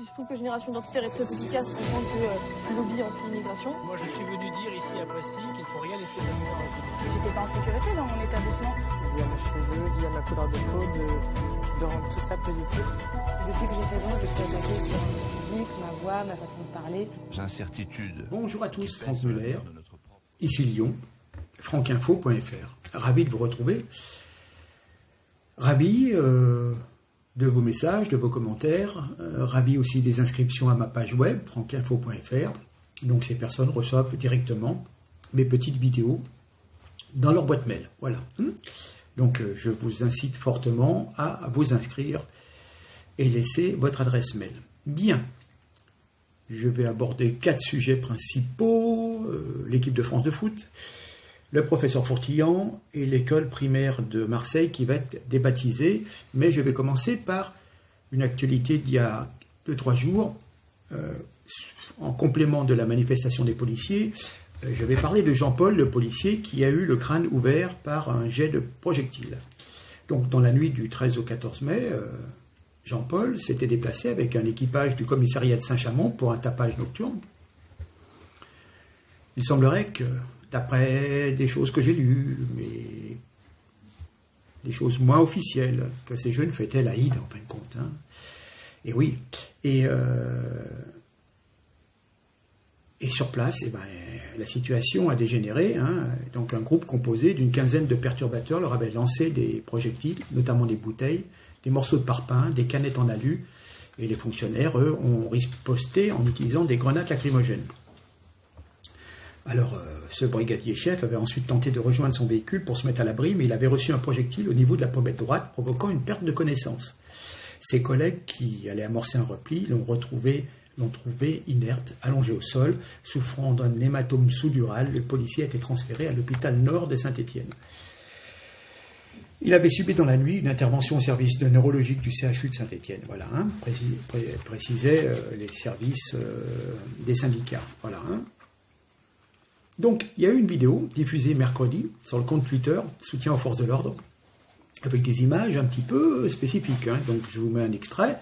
Il se trouve que Génération Identitaire est très efficace en tant que lobby anti-immigration. Moi, je suis venu dire ici à Poissy qu'il ne faut rien laisser passer en République. J'étais pas en sécurité dans mon établissement. Via mes cheveux, via ma couleur de peau, de rendre tout ça positif. Depuis que j'ai 16 ans, je suis attaquée sur mon physique, ma voix, ma façon de parler. Incertitude. Bonjour à tous, Franck Muller, ici Lyon, francinfo.fr. Ravi de vous retrouver. Ravi de vos messages, de vos commentaires. Ravi aussi des inscriptions à ma page web, francinfo.fr. Donc ces personnes reçoivent directement mes petites vidéos dans leur boîte mail. Voilà. Donc je vous incite fortement à vous inscrire et laisser votre adresse mail. Bien. Je vais aborder 4 sujets principaux. L'équipe de France de foot, le professeur Fourtillan et l'école primaire de Marseille qui va être débaptisée. Mais je vais commencer par une actualité d'il y a 2-3 jours. En complément de la manifestation des policiers, je vais parler de Jean-Paul, le policier, qui a eu le crâne ouvert par un jet de projectile. Donc dans la nuit du 13 au 14 mai, Jean-Paul s'était déplacé avec un équipage du commissariat de Saint-Chamond pour un tapage nocturne. Il semblerait que, d'après des choses que j'ai lues, mais des choses moins officielles, que ces jeunes fêtaient l'Aïd en fin de compte. Et oui. Et sur place, la situation a dégénéré. Donc un groupe composé d'une quinzaine de perturbateurs leur avait lancé des projectiles, notamment des bouteilles, des morceaux de parpaing, des canettes en alu. Et les fonctionnaires, eux, ont riposté en utilisant des grenades lacrymogènes. Alors, ce brigadier chef avait ensuite tenté de rejoindre son véhicule pour se mettre à l'abri, mais il avait reçu un projectile au niveau de la pommette droite, provoquant une perte de connaissance. Ses collègues, qui allaient amorcer un repli, l'ont trouvé inerte, allongé au sol, souffrant d'un hématome sous-dural. Le policier a été transféré à l'hôpital Nord de Saint-Étienne. Il avait subi dans la nuit une intervention au service de neurologique du CHU de Saint-Étienne. Voilà, précisaient les services des syndicats. Voilà. Donc, il y a eu une vidéo diffusée mercredi sur le compte Twitter, soutien aux forces de l'ordre, avec des images un petit peu spécifiques. Donc, je vous mets un extrait.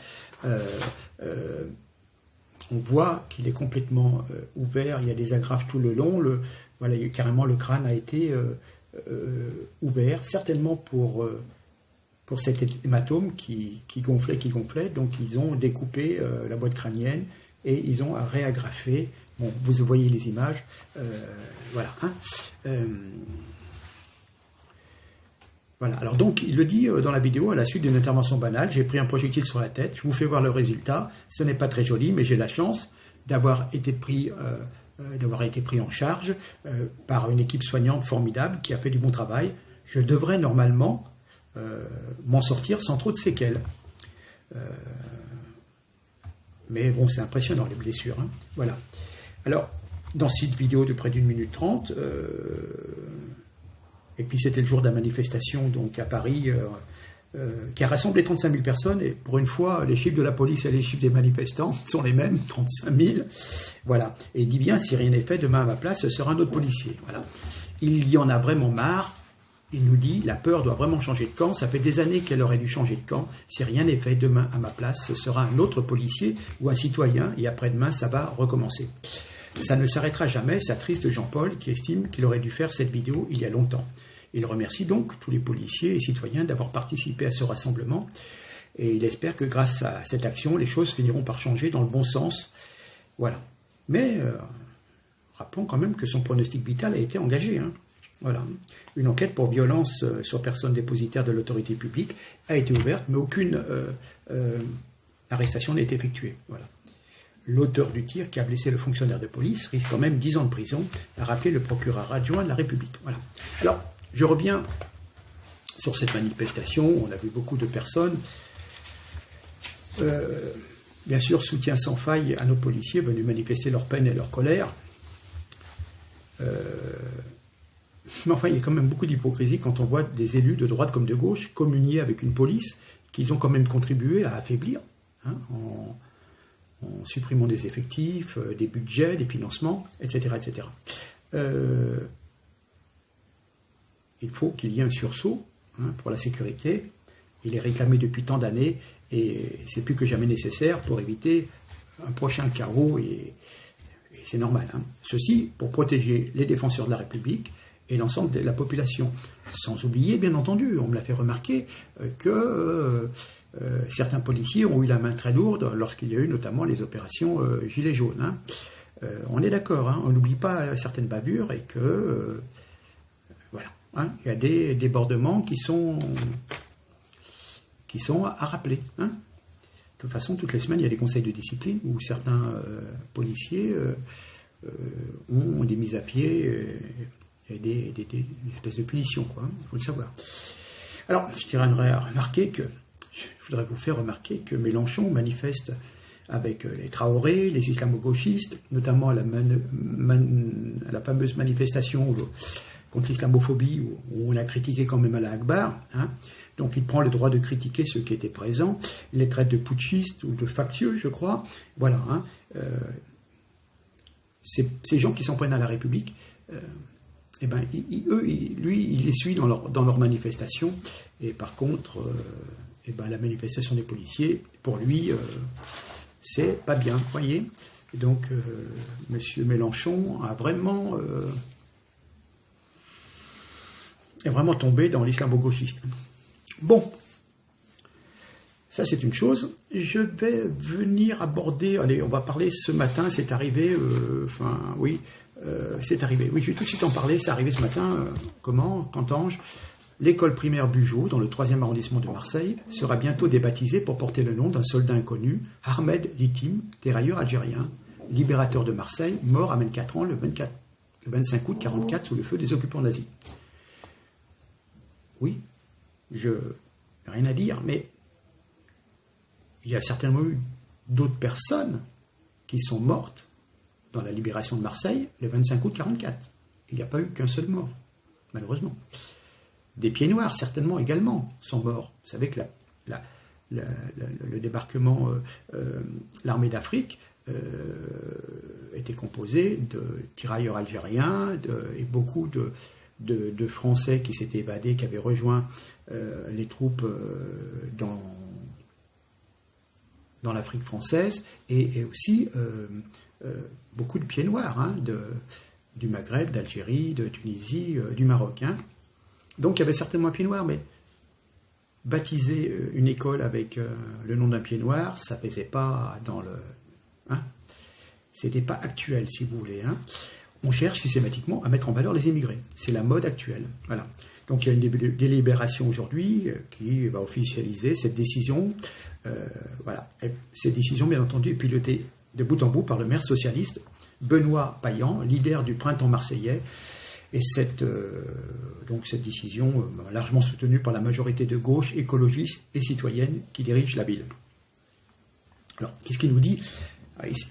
On voit qu'il est complètement ouvert, il y a des agrafes tout le long. Carrément, le crâne a été ouvert, certainement pour cet hématome qui gonflait. Donc, ils ont découpé la boîte crânienne et ils ont réagrafé. Bon, vous voyez les images. Voilà. Voilà. Alors donc, il le dit dans la vidéo, à la suite d'une intervention banale, j'ai pris un projectile sur la tête, je vous fais voir le résultat. Ce n'est pas très joli, mais j'ai la chance d'avoir été pris en charge par une équipe soignante formidable qui a fait du bon travail. Je devrais normalement m'en sortir sans trop de séquelles. Mais bon, c'est impressionnant les blessures. Voilà. Alors, dans cette vidéo de près d'1 minute 30, et puis c'était le jour de la manifestation donc à Paris, qui a rassemblé 35 000 personnes, et pour une fois, les chiffres de la police et les chiffres des manifestants sont les mêmes, 35 000. Voilà. Et il dit bien, si rien n'est fait, demain à ma place, ce sera un autre policier. Voilà. Il y en a vraiment marre. Il nous dit, la peur doit vraiment changer de camp. Ça fait des années qu'elle aurait dû changer de camp. Si rien n'est fait, demain à ma place, ce sera un autre policier ou un citoyen, et après-demain, ça va recommencer. Ça ne s'arrêtera jamais, s'attriste Jean-Paul, qui estime qu'il aurait dû faire cette vidéo il y a longtemps. Il remercie donc tous les policiers et citoyens d'avoir participé à ce rassemblement, et il espère que grâce à cette action, les choses finiront par changer dans le bon sens. Voilà. Mais rappelons quand même que son pronostic vital a été engagé. Voilà. Une enquête pour violence sur personne dépositaire de l'autorité publique a été ouverte, mais aucune arrestation n'a été effectuée. Voilà. L'auteur du tir qui a blessé le fonctionnaire de police risque quand même 10 ans de prison, a rappelé le procureur adjoint de la République. Voilà. Alors, je reviens sur cette manifestation. On a vu beaucoup de personnes. Bien sûr, soutien sans faille à nos policiers venus manifester leur peine et leur colère. Mais enfin, il y a quand même beaucoup d'hypocrisie quand on voit des élus de droite comme de gauche communier avec une police qu'ils ont quand même contribué à affaiblir, en supprimant des effectifs, des budgets, des financements, etc. etc. Il faut qu'il y ait un sursaut pour la sécurité. Il est réclamé depuis tant d'années et c'est plus que jamais nécessaire pour éviter un prochain chaos et c'est normal. Hein. Ceci pour protéger les défenseurs de la République et l'ensemble de la population. Sans oublier, bien entendu, on me l'a fait remarquer, que certains policiers ont eu la main très lourde lorsqu'il y a eu notamment les opérations Gilets jaunes. Hein. On est d'accord, hein, on n'oublie pas certaines bavures et que voilà, hein, il y a des débordements qui sont à rappeler. Hein. De toute façon, toutes les semaines, il y a des conseils de discipline où certains policiers ont des mises à pied et des espèces de punitions, quoi. Il faut le savoir. Alors, je voudrais vous faire remarquer que Mélenchon manifeste avec les Traoré, les islamo-gauchistes, notamment à la fameuse manifestation contre l'islamophobie, où on a critiqué quand même Allah Akbar. Hein. Donc il prend le droit de critiquer ceux qui étaient présents, il les traite de putschistes ou de factieux, je crois. Voilà. Hein. Ces gens qui s'en prennent à la République, lui, il les suit dans leur manifestation. Et par contre, la manifestation des policiers, pour lui, c'est pas bien, voyez. Et donc, M. Mélenchon est vraiment tombé dans l'islamo-gauchiste. Bon, ça c'est une chose. Je vais venir aborder, allez, on va parler ce matin, c'est arrivé, c'est arrivé. Oui, je vais tout de suite en parler, c'est arrivé ce matin, qu'entends-je ? L'école primaire Bugeaud, dans le 3e arrondissement de Marseille, sera bientôt débaptisée pour porter le nom d'un soldat inconnu, Ahmed Litim, tirailleur algérien, libérateur de Marseille, mort à 24 ans le 25 août 1944 sous le feu des occupants nazis. Oui, je n'ai rien à dire, mais il y a certainement eu d'autres personnes qui sont mortes dans la libération de Marseille le 25 août 1944. Il n'y a pas eu qu'un seul mort, malheureusement. Des pieds noirs, certainement, également, sont morts. Vous savez que le débarquement, l'armée d'Afrique, était composée de tirailleurs algériens et beaucoup de Français qui s'étaient évadés, qui avaient rejoint les troupes dans l'Afrique française, et aussi beaucoup de pieds noirs, hein, du Maghreb, d'Algérie, de Tunisie, du Maroc. Hein. Donc il y avait certainement un pied noir, mais baptiser une école avec le nom d'un pied noir, ça ne pesait pas dans le... Hein, c'était pas actuel, si vous voulez. Hein. On cherche systématiquement à mettre en valeur les émigrés. C'est la mode actuelle. Voilà. Donc il y a une délibération aujourd'hui qui va officialiser cette décision. Voilà. Et cette décision, bien entendu, est pilotée de bout en bout par le maire socialiste Benoît Payan, leader du printemps marseillais. Et cette décision, largement soutenue par la majorité de gauche, écologiste et citoyenne qui dirige la ville. Alors, qu'est-ce qu'il nous dit ?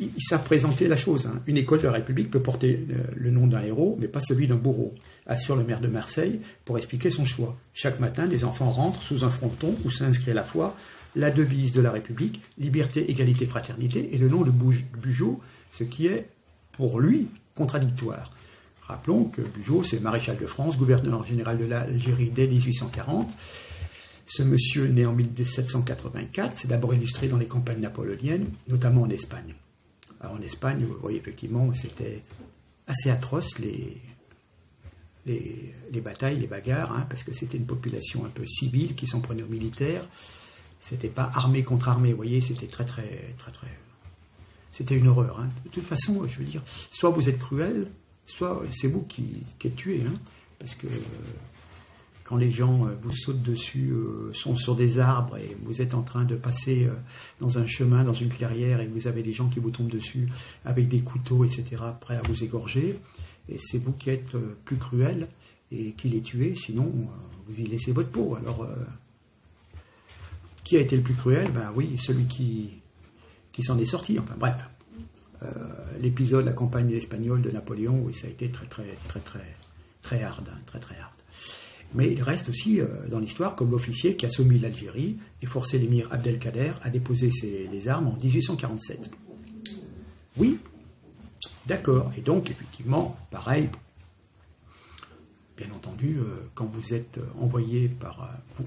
Ils savent présenter la chose. Hein. Une école de la République peut porter le nom d'un héros, mais pas celui d'un bourreau, assure le maire de Marseille pour expliquer son choix. Chaque matin, des enfants rentrent sous un fronton où s'inscrit à la fois la devise de la République, liberté, égalité, fraternité, et le nom de Bugeaud, ce qui est, pour lui, contradictoire. Rappelons que Bugeaud, c'est le maréchal de France, gouverneur général de l'Algérie dès 1840. Ce monsieur, né en 1784, s'est d'abord illustré dans les campagnes napoléoniennes, notamment en Espagne. Alors en Espagne, vous voyez effectivement, c'était assez atroce les batailles, les bagarres, hein, parce que c'était une population un peu civile qui s'en prenait aux militaires. C'était pas armée contre armée, vous voyez, c'était très. C'était une horreur. Hein. De toute façon, je veux dire, soit vous êtes cruel, soit c'est vous qui êtes tué, hein, parce que quand les gens vous sautent dessus, sont sur des arbres et vous êtes en train de passer dans un chemin, dans une clairière, et vous avez des gens qui vous tombent dessus avec des couteaux, etc., prêts à vous égorger, et c'est vous qui êtes plus cruel et qui les tuez, sinon vous y laissez votre peau. Alors, qui a été le plus cruel ? Ben oui, celui qui s'en est sorti. Enfin bref, l'épisode, la campagne espagnole de Napoléon, oui, ça a été très hard, hein, très hard. Mais il reste aussi dans l'histoire comme l'officier qui a soumis l'Algérie et forcé l'émir Abdelkader à déposer les armes en 1847. Oui, d'accord. Et donc, effectivement, pareil, bien entendu, quand vous êtes envoyé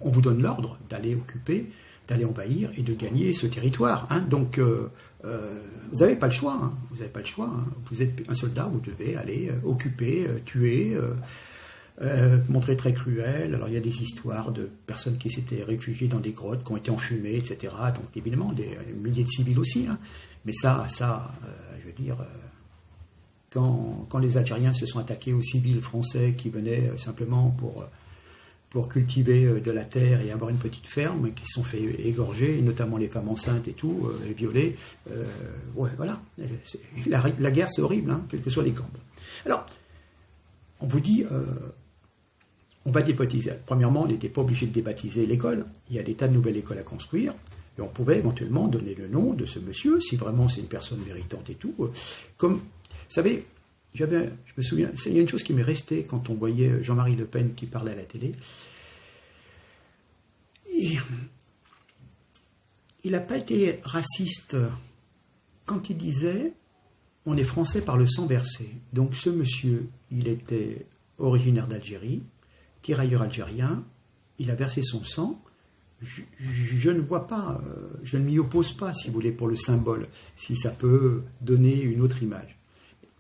on vous donne l'ordre d'aller occuper, d'aller envahir et de gagner ce territoire. Hein. Donc, vous n'avez pas le choix. Hein. Vous n'avez pas le choix. Hein. Vous êtes un soldat, vous devez aller occuper, tuer, montrer très cruel. Alors, il y a des histoires de personnes qui s'étaient réfugiées dans des grottes, qui ont été enfumées, etc. Donc, évidemment, des milliers de civils aussi. Hein. Mais ça, je veux dire... Quand les Algériens se sont attaqués aux civils français qui venaient simplement pour cultiver de la terre et avoir une petite ferme, qui se sont fait égorger, et notamment les femmes enceintes et tout, et violer, ouais, voilà. La guerre, c'est horrible, hein, quels que soient les camps. Alors, on vous dit, on va débaptiser. Premièrement, on n'était pas obligé de débaptiser l'école. Il y a des tas de nouvelles écoles à construire. Et on pouvait éventuellement donner le nom de ce monsieur, si vraiment c'est une personne méritante et tout. Comme, vous savez, je me souviens, il y a une chose qui m'est restée quand on voyait Jean-Marie Le Pen qui parlait à la télé. Il n'a pas été raciste quand il disait « on est français par le sang versé ». Donc ce monsieur, il était originaire d'Algérie, tirailleur algérien, il a versé son sang. Je ne vois pas, je ne m'y oppose pas, si vous voulez, pour le symbole, si ça peut donner une autre image.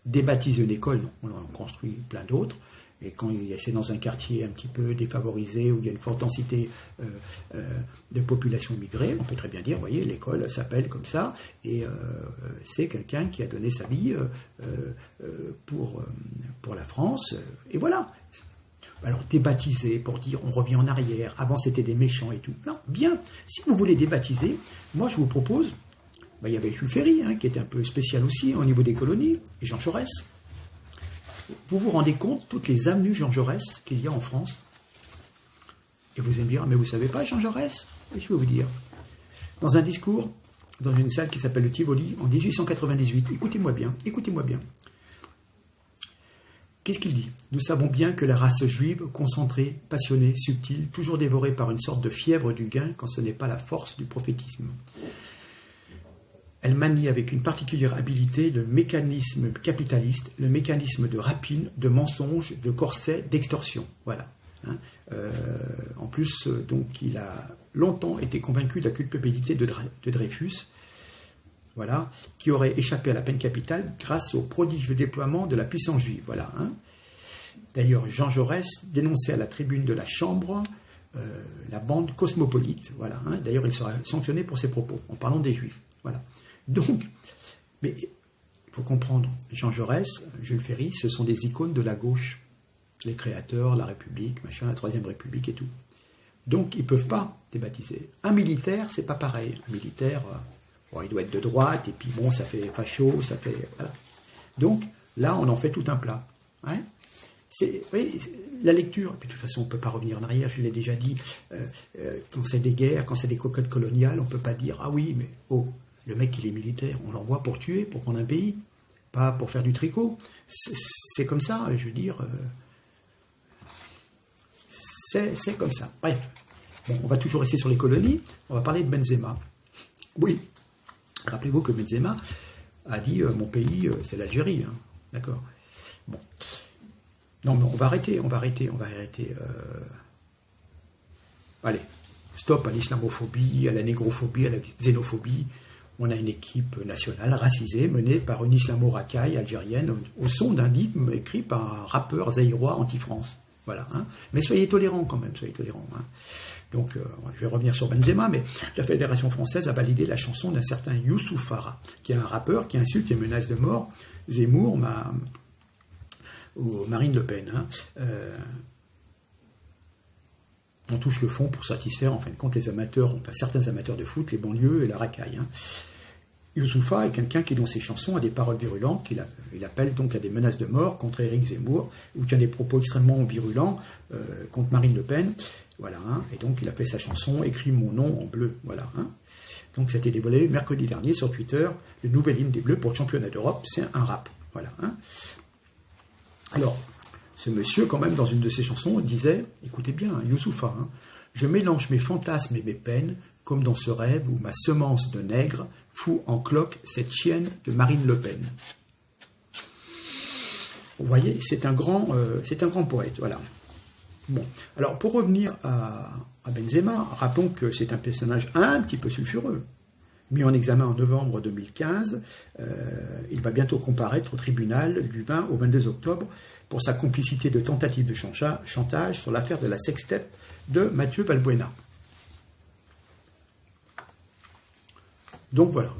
Débaptiser une école, on en construit plein d'autres, et quand c'est dans un quartier un petit peu défavorisé, où il y a une forte densité de population migrée, on peut très bien dire, vous voyez, l'école s'appelle comme ça, et c'est quelqu'un qui a donné sa vie pour la France, et voilà. Alors débaptiser pour dire on revient en arrière, avant c'était des méchants et tout. Non, bien, si vous voulez débaptiser, moi je vous propose, il y avait Jules Ferry, hein, qui était un peu spécial aussi au niveau des colonies, et Jean Jaurès. Vous vous rendez compte, toutes les avenues Jean Jaurès qu'il y a en France? Et vous allez me dire, mais vous ne savez pas Jean Jaurès? Et je vais vous dire. Dans un discours, dans une salle qui s'appelle le Tivoli, en 1898, écoutez-moi bien. Qu'est-ce qu'il dit? Nous savons bien que la race juive, concentrée, passionnée, subtile, toujours dévorée par une sorte de fièvre du gain quand ce n'est pas la force du prophétisme. Elle manie avec une particulière habileté le mécanisme capitaliste, le mécanisme de rapine, de mensonge, de corset, d'extorsion. Voilà. Hein. En plus, donc, il a longtemps été convaincu de la culpabilité de Dreyfus, voilà, qui aurait échappé à la peine capitale grâce au prodigieux déploiement de la puissance juive. Voilà. Hein. D'ailleurs, Jean Jaurès dénonçait à la tribune de la Chambre la bande cosmopolite. Voilà. Hein. D'ailleurs, il sera sanctionné pour ses propos, en parlant des Juifs. Voilà. Donc, mais il faut comprendre, Jean Jaurès, Jules Ferry, ce sont des icônes de la gauche. Les créateurs, la République, machin, la Troisième République et tout. Donc, ils ne peuvent pas débaptiser. Un militaire, c'est pas pareil. Un militaire, il doit être de droite, et puis bon, ça fait facho, ça fait... Voilà. Donc, là, on en fait tout un plat. Hein. Oui, la lecture, puis de toute façon, on ne peut pas revenir en arrière, je l'ai déjà dit, quand c'est des guerres, quand c'est des cocottes coloniales, on ne peut pas dire, ah oui, mais le mec, il est militaire, on l'envoie pour tuer, pour prendre un pays, pas pour faire du tricot. C'est comme ça, je veux dire... C'est comme ça. Bref, bon, on va toujours rester sur les colonies. On va parler de Benzema. Oui, rappelez-vous que Benzema a dit mon pays, c'est l'Algérie. Hein. D'accord. Bon. Non, mais on va arrêter. Allez, stop à l'islamophobie, à la négrophobie, à la xénophobie. On a une équipe nationale racisée menée par une islamo-racaille algérienne au son d'un hymne écrit par un rappeur zaïrois anti-France. Voilà, hein. Mais soyez tolérants quand même, soyez tolérants. Hein. Donc, je vais revenir sur Benzema, mais la Fédération française a validé la chanson d'un certain Youssouf Farah, qui est un rappeur qui insulte et menace de mort Zemmour ou Marine Le Pen. Hein. On touche le fond pour satisfaire, en fin de compte, les amateurs, enfin certains amateurs de foot, les banlieues et la racaille. Hein. Youssoufa est quelqu'un qui, dans ses chansons, a des paroles virulentes, il appelle donc à des menaces de mort contre Éric Zemmour, ou tient des propos extrêmement virulents contre Marine Le Pen. Voilà, hein, et donc il a fait sa chanson « Écris mon nom en bleu ». Voilà, hein. Donc ça a été dévoilé mercredi dernier sur Twitter, le nouvel hymne des Bleus pour le championnat d'Europe, c'est un rap. Voilà, hein. Alors, ce monsieur, quand même, dans une de ses chansons, disait, écoutez bien, hein, Youssoufa, hein, « Je mélange mes fantasmes et mes peines, comme dans ce rêve où ma semence de nègre fout en cloque cette chienne de Marine Le Pen. » Vous voyez, c'est un grand poète, voilà. Bon, alors pour revenir à Benzema. Rappelons que c'est un personnage un petit peu sulfureux. Mis en examen en novembre 2015, il va bientôt comparaître au tribunal du 20 au 22 octobre pour sa complicité de tentative de chantage sur l'affaire de la sextape de Mathieu Valbuena. Donc voilà.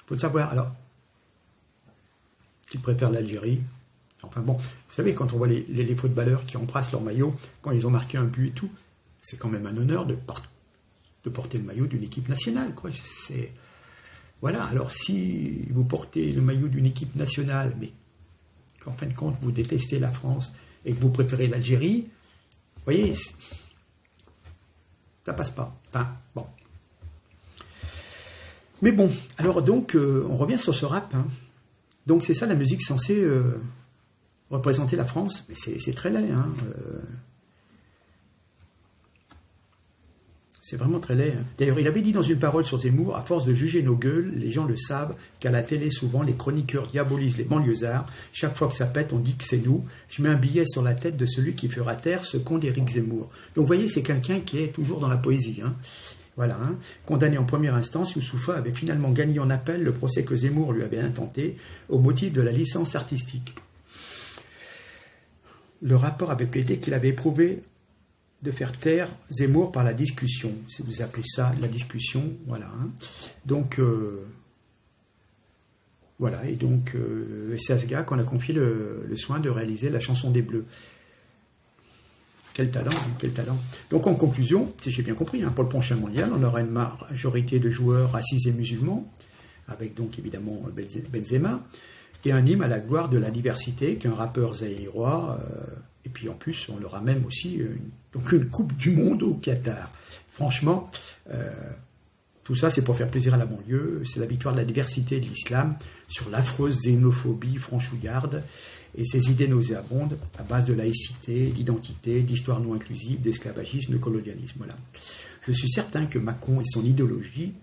Faut le savoir. Alors, tu préfères l'Algérie. Enfin bon, vous savez, quand on voit les footballeurs qui embrassent leur maillot, quand ils ont marqué un but et tout, c'est quand même un honneur de porter le maillot d'une équipe nationale, quoi. Voilà, alors si vous portez le maillot d'une équipe nationale, mais qu'en fin de compte, vous détestez la France et que vous préférez l'Algérie, vous voyez, ça passe pas. Enfin, bon. Mais bon, alors donc, on revient sur ce rap. Donc c'est ça la musique censée représenter la France, mais c'est très laid. C'est vraiment très laid. D'ailleurs, il avait dit dans une parole sur Zemmour, à force de juger nos gueules, les gens le savent, qu'à la télé, souvent, les chroniqueurs diabolisent les banlieusards. Chaque fois que ça pète, on dit que c'est nous. Je mets un billet sur la tête de celui qui fera taire ce con d'Éric Zemmour. Donc, vous voyez, c'est quelqu'un qui est toujours dans la poésie. Voilà. Condamné en première instance, Youssoufa avait finalement gagné en appel le procès que Zemmour lui avait intenté au motif de la licence artistique. Le rapport avait plaidé qu'il avait éprouvé de faire taire Zemmour par la discussion, si vous appelez ça la discussion, voilà. Donc, voilà, et donc, c'est à ce gars qu'on a confié le soin de réaliser la chanson des Bleus. Quel talent, quel talent. Donc, en conclusion, si j'ai bien compris, pour le prochain mondial, on aura une majorité de joueurs racisés musulmans, avec donc évidemment Benzema, et un hymne à la gloire de la diversité, qu'un rappeur zaïrois. Et puis en plus, on aura même aussi une Coupe du Monde au Qatar. Franchement, tout ça, c'est pour faire plaisir à la banlieue. C'est la victoire de la diversité de l'islam sur l'affreuse xénophobie franchouillarde et ses idées nauséabondes à base de laïcité, d'identité, d'histoire non inclusive, d'esclavagisme, de colonialisme. Voilà. Je suis certain que Macron et son idéologie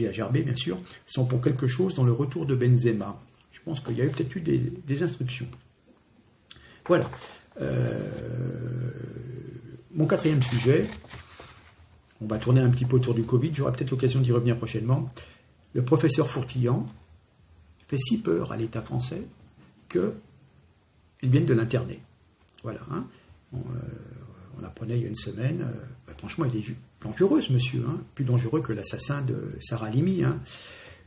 à gerber bien sûr, sont pour quelque chose dans le retour de Benzema. Je pense qu'il y a peut-être eu des instructions. Voilà. Mon quatrième sujet, on va tourner un petit peu autour du Covid, j'aurai peut-être l'occasion d'y revenir prochainement. Le professeur Fourtillan fait si peur à l'État français qu'ils viennent de l'interner. Voilà. On apprenait il y a une semaine, franchement, il est dangereux ce monsieur, plus dangereux que l'assassin de Sarah Halimi.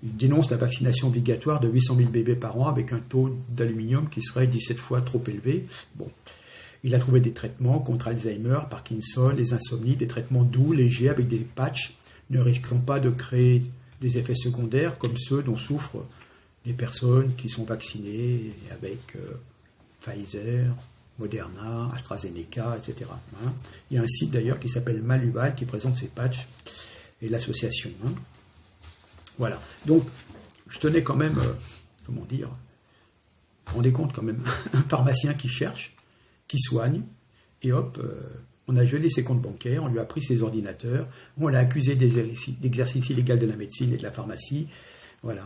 Il dénonce la vaccination obligatoire de 800 000 bébés par an avec un taux d'aluminium qui serait 17 fois trop élevé. Bon. Il a trouvé des traitements contre Alzheimer, Parkinson, les insomnies, des traitements doux, légers, avec des patchs, ne risquant pas de créer des effets secondaires comme ceux dont souffrent les personnes qui sont vaccinées avec Pfizer, Moderna, AstraZeneca, etc. Il y a un site d'ailleurs qui s'appelle Maluval qui présente ces patchs et l'association. Voilà. Donc, je tenais quand même, vous rendez compte quand même, un pharmacien qui cherche, qui soigne, et hop, on a gelé ses comptes bancaires, on lui a pris ses ordinateurs, on l'a accusé d'exercice illégal de la médecine et de la pharmacie. Voilà.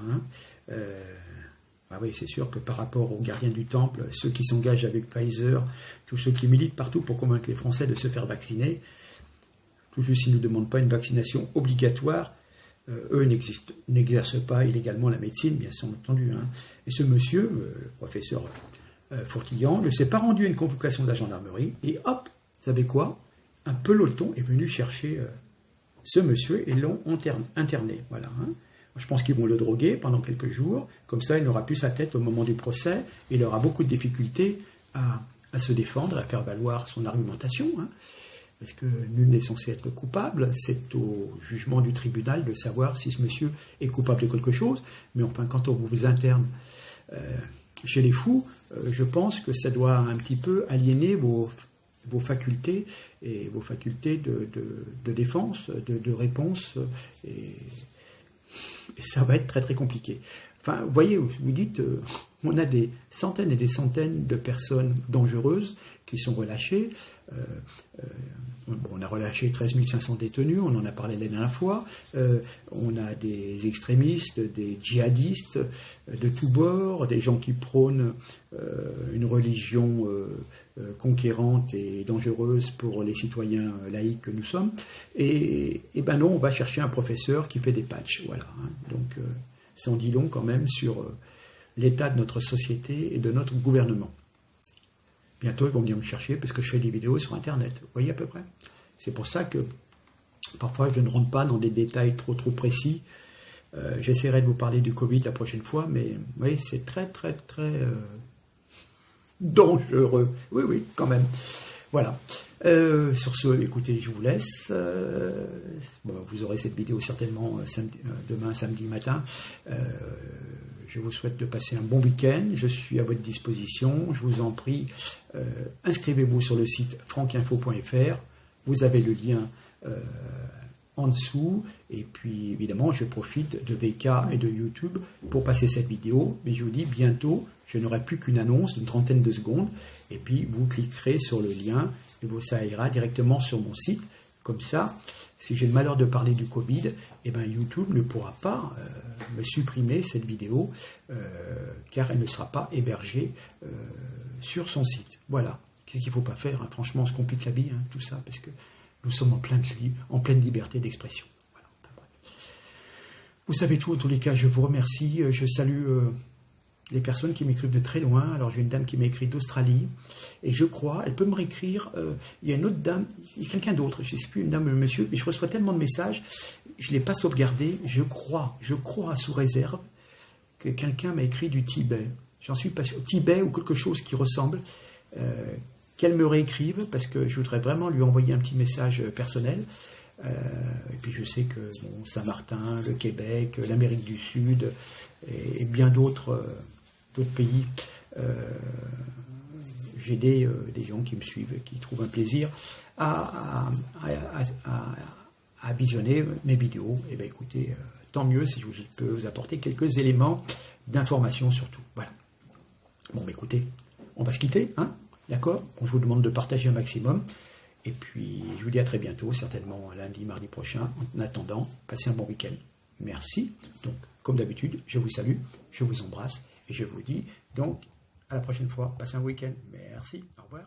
Oui, c'est sûr que par rapport aux gardiens du temple, ceux qui s'engagent avec Pfizer, tous ceux qui militent partout pour convaincre les Français de se faire vacciner, tout juste s'ils ne demandent pas une vaccination obligatoire, eux n'exercent pas illégalement la médecine, bien entendu. Et ce monsieur, le professeur Fourtillan, ne s'est pas rendu à une convocation de la gendarmerie, et hop, vous savez quoi? Un peloton est venu chercher ce monsieur et l'ont interné. Voilà. Je pense qu'ils vont le droguer pendant quelques jours, comme ça il n'aura plus sa tête au moment du procès, et il aura beaucoup de difficultés à se défendre, à faire valoir son argumentation, parce que nul n'est censé être coupable, c'est au jugement du tribunal de savoir si ce monsieur est coupable de quelque chose, mais enfin quand on vous interne chez les fous, je pense que ça doit un petit peu aliéner vos facultés, et vos facultés de défense, de réponse, et ça va être très très compliqué. Enfin, vous voyez, vous dites, on a des centaines et des centaines de personnes dangereuses qui sont relâchées. On a relâché 13 500 détenus, on en a parlé la dernière fois. On a des extrémistes, des djihadistes de tous bords, des gens qui prônent une religion conquérante et dangereuse pour les citoyens laïcs que nous sommes. Et ben non, on va chercher un professeur qui fait des patchs. Voilà, hein. Donc ça en dit long quand même sur l'état de notre société et de notre gouvernement. Bientôt, ils vont venir me chercher parce que je fais des vidéos sur Internet. Vous voyez à peu près? C'est pour ça que parfois je ne rentre pas dans des détails trop précis. J'essaierai de vous parler du Covid la prochaine fois, mais oui, c'est très dangereux. Oui, quand même. Voilà. Sur ce, écoutez, je vous laisse. Vous aurez cette vidéo certainement demain, samedi matin. Je vous souhaite de passer un bon week-end. Je suis à votre disposition. Je vous en prie, inscrivez-vous sur le site francinfo.fr. Vous avez le lien en dessous. Et puis, évidemment, je profite de VK et de YouTube pour passer cette vidéo. Mais je vous dis, bientôt, je n'aurai plus qu'une annonce d'une trentaine de secondes. Et puis, vous cliquerez sur le lien et ça ira directement sur mon site. Comme ça, si j'ai le malheur de parler du Covid, YouTube ne pourra pas me supprimer cette vidéo car elle ne sera pas hébergée sur son site. Voilà. Qu'est-ce qu'il ne faut pas faire, hein. Franchement, on se complique la vie, hein, tout ça, parce que nous sommes en pleine liberté d'expression. Voilà. Vous savez tout, en tous les cas, je vous remercie. Je salue les personnes qui m'écrivent de très loin. Alors, j'ai une dame qui m'écrit d'Australie, et je crois, elle peut me réécrire. Il y a une autre dame, quelqu'un d'autre, je ne sais plus, une dame ou un monsieur, mais je reçois tellement de messages, je ne l'ai pas sauvegardé. Je crois sous réserve que quelqu'un m'a écrit du Tibet. J'en suis pas sûr. Tibet ou quelque chose qui ressemble. Qu'elle me réécrive, parce que je voudrais vraiment lui envoyer un petit message personnel. Et puis je sais que Saint-Martin, le Québec, l'Amérique du Sud et bien d'autres pays, j'ai des gens qui me suivent, qui trouvent un plaisir à visionner mes vidéos. Et bien écoutez, tant mieux si je peux vous apporter quelques éléments d'information surtout. Voilà. Bon, écoutez, on va se quitter, hein? D'accord? Je vous demande de partager un maximum. Et puis, je vous dis à très bientôt, certainement lundi, mardi prochain. En attendant, passez un bon week-end. Merci. Donc, comme d'habitude, je vous salue, je vous embrasse et je vous dis donc à la prochaine fois. Passez un week-end. Merci. Au revoir.